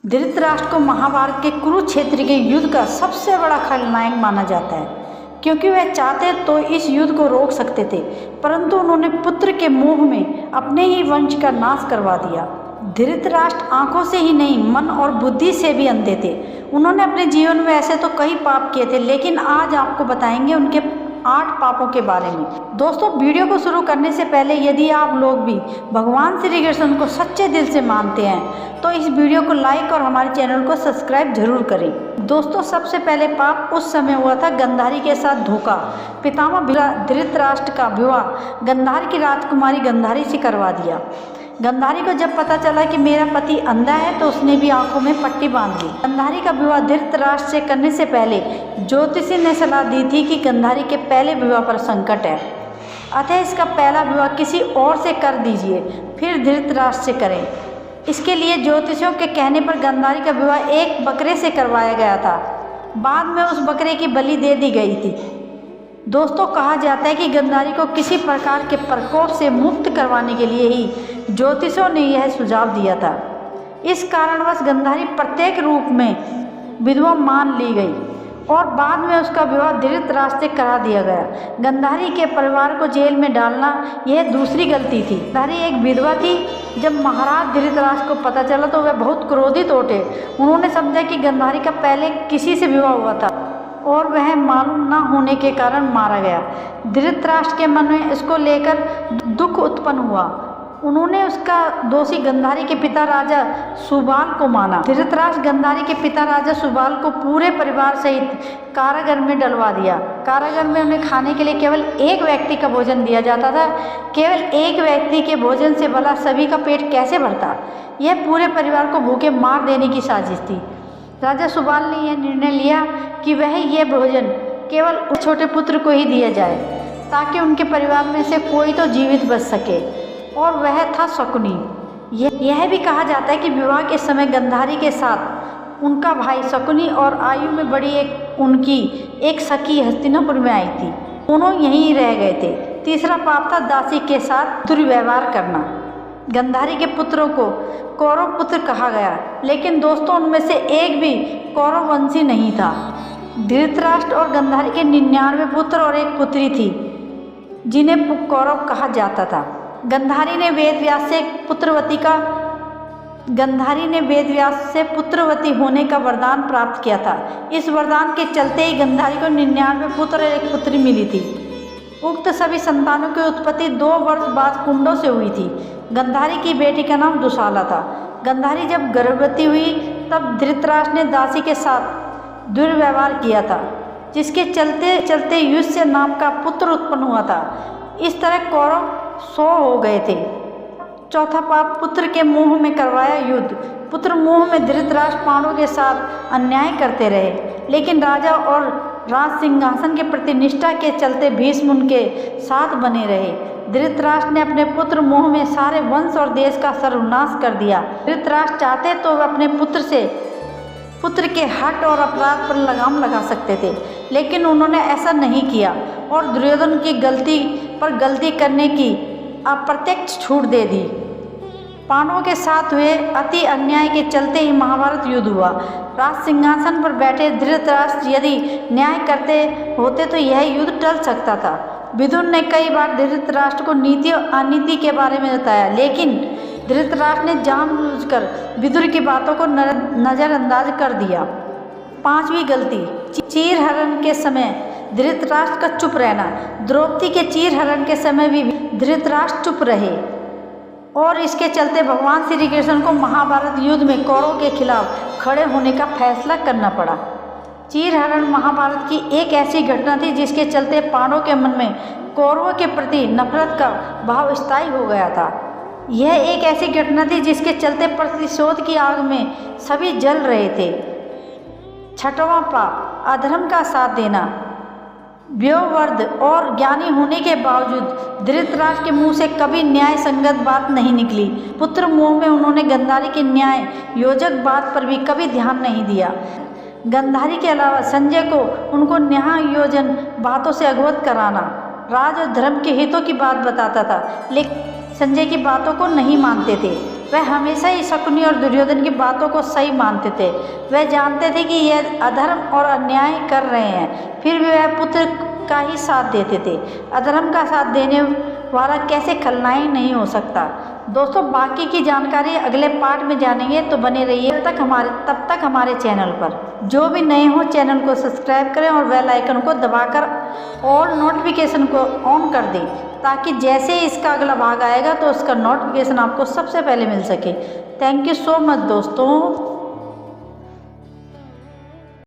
धृतराष्ट्र को महाभारत के कुरुक्षेत्र के युद्ध का सबसे बड़ा खलनायक माना जाता है, क्योंकि वह चाहते तो इस युद्ध को रोक सकते थे, परंतु उन्होंने पुत्र के मोह में अपने ही वंश का नाश करवा दिया। धृतराष्ट्र आंखों से ही नहीं, मन और बुद्धि से भी अंधे थे। उन्होंने अपने जीवन में ऐसे तो कई पाप किए थे, लेकिन आज आपको बताएंगे उनके 8 पापों के बारे में। दोस्तों, वीडियो को शुरू करने से पहले यदि आप लोग भी भगवान श्री कृष्ण को सच्चे दिल से मानते हैं तो इस वीडियो को लाइक और हमारे चैनल को सब्सक्राइब जरूर करें। दोस्तों, सबसे पहले पाप उस समय हुआ था गांधारी के साथ धोखा। पितामह धृतराष्ट्र का विवाह गांधार की राजकुमारी गांधारी से करवा दिया। गांधारी को जब पता चला कि मेरा पति अंधा है तो उसने भी आंखों में पट्टी बांध ली। गांधारी का विवाह धृतराष्ट्र से करने से पहले ज्योतिषी ने सलाह दी थी कि गांधारी के पहले विवाह पर संकट है, अतः इसका पहला विवाह किसी और से कर दीजिए, फिर धृतराष्ट्र से करें। इसके लिए ज्योतिषियों के कहने पर गांधारी का विवाह एक बकरे से करवाया गया था। बाद में उस बकरे की बलि दे दी गई थी। दोस्तों, कहा जाता है कि गांधारी को किसी प्रकार के प्रकोप से मुक्त करवाने के लिए ही ज्योतिषों ने यह सुझाव दिया था। इस कारणवश गांधारी प्रत्येक रूप में विधवा मान ली गई और बाद में उसका विवाह धृतराष्ट्र से करा दिया गया। गांधारी के परिवार को जेल में डालना यह दूसरी गलती थी। गांधारी एक विधवा थी। जब महाराज धृतराष्ट्र को पता चला तो वह बहुत क्रोधित उठे। उन्होंने समझा कि गांधारी का पहले किसी से विवाह हुआ था और वह मालूम न होने के कारण मारा गया। धृतराष्ट्र के मन में इसको लेकर दुख उत्पन्न हुआ। उन्होंने उसका दोषी गांधारी के पिता राजा सुबाल को माना। धृतराष्ट्र गांधारी के पिता राजा सुबाल को पूरे परिवार सहित कारागार में डलवा दिया। कारागार में उन्हें खाने के लिए केवल एक व्यक्ति का भोजन दिया जाता था। केवल एक व्यक्ति के भोजन से भला सभी का पेट कैसे भरता? यह पूरे परिवार को भूखे मार देने की साजिश थी। राजा सुबाल ने यह निर्णय लिया कि वह यह भोजन केवल उस छोटे पुत्र को ही दिया जाए, ताकि उनके परिवार में से कोई तो जीवित बच सके, और वह था शकुनी। यह भी कहा जाता है कि विवाह के समय गांधारी के साथ उनका भाई शकुनी और आयु में बड़ी उनकी एक सखी हस्तिनापुर में आई थी। दोनों यहीं रह गए थे। तीसरा पाप था दासी के साथ दुर्व्यवहार करना। गांधारी के पुत्रों को कौरव पुत्र कहा गया, लेकिन दोस्तों उनमें से एक भी कौरव वंशी नहीं था। धृतराष्ट्र और गांधारी के 99 पुत्र और एक पुत्री थी, जिन्हें कौरव कहा जाता था। गांधारी ने वेदव्यास से पुत्रवती होने का वरदान प्राप्त किया था। इस वरदान के चलते ही गांधारी को 99 पुत्र और एक पुत्री मिली थी। उक्त सभी संतानों की उत्पत्ति 2 वर्ष बाद कुंडों से हुई थी। गांधारी की बेटी का नाम दुशाला था। गांधारी जब गर्भवती हुई तब धृतराष्ट्र ने दासी के साथ दुर्व्यवहार किया था, जिसके चलते चलते युष्य नाम का पुत्र उत्पन्न हुआ था। इस तरह कौरव 100 हो गए थे। चौथा पाप पुत्र के मोह में करवाया युद्ध। पुत्र मोह में धृतराष्ट्र पांडवों के साथ अन्याय करते रहे, लेकिन राजा और राज सिंहासन के प्रति निष्ठा के चलते भीष्म उनके साथ बने रहे। धृतराष्ट्र ने अपने पुत्र मोह में सारे वंश और देश का सर्वनाश कर दिया। धृतराष्ट्र चाहते तो वह अपने पुत्र के हठ और अपराध पर लगाम लगा सकते थे, लेकिन उन्होंने ऐसा नहीं किया और दुर्योधन की गलती पर गलती करने की अप्रत्यक्ष छूट दे दी। पांडवों के साथ हुए अति अन्याय के चलते ही महाभारत युद्ध हुआ। राज सिंहासन पर बैठे धृतराष्ट्र यदि न्याय करते होते तो यह युद्ध टल सकता था। विदुर ने कई बार धृतराष्ट्र को नीति और अनीति के बारे में बताया, लेकिन धृतराष्ट्र ने जानबूझकर विदुर की बातों को नज़रअंदाज कर दिया। 5वीं गलती, चीरहरण के समय धृतराष्ट्र का चुप रहना। द्रौपदी के चीरहरण के समय भी धृतराष्ट्र चुप रहे और इसके चलते भगवान श्री कृष्ण को महाभारत युद्ध में कौरवों के खिलाफ खड़े होने का फैसला करना पड़ा। चीरहरण महाभारत की एक ऐसी घटना थी जिसके चलते पांडवों के मन में कौरवों के प्रति नफरत का भाव स्थायी हो गया था। यह एक ऐसी घटना थी जिसके चलते प्रतिशोध की आग में सभी जल रहे थे। 6वां पाप, अधर्म का साथ देना। व्योवर्द और ज्ञानी होने के बावजूद धृतराष्ट्र के मुंह से कभी न्याय संगत बात नहीं निकली। पुत्र मोह में उन्होंने गांधारी की न्याय योजक बात पर भी कभी ध्यान नहीं दिया। गांधारी के अलावा संजय को उनको न्याय योजन बातों से अवगत कराना, राज और धर्म के हितों की बात बताता था, लेकिन संजय की बातों को नहीं मानते थे। वह हमेशा ही शकुनी और दुर्योधन की बातों को सही मानते थे। वह जानते थे कि यह अधर्म और अन्याय कर रहे हैं, फिर भी वह पुत्र का ही साथ देते थे। अधर्म का साथ देने वाला कैसे खलनायक नहीं हो सकता। दोस्तों, बाकी की जानकारी अगले पार्ट में जानेंगे, तो बने रहिए तब तक हमारे चैनल पर। जो भी नए हो चैनल को सब्सक्राइब करें और बेल आइकन को दबाकर ऑल नोटिफिकेशन को ऑन कर दें, ताकि जैसे ही इसका अगला भाग आएगा तो उसका नोटिफिकेशन आपको सबसे पहले मिल सके। थैंक यू सो मच दोस्तों।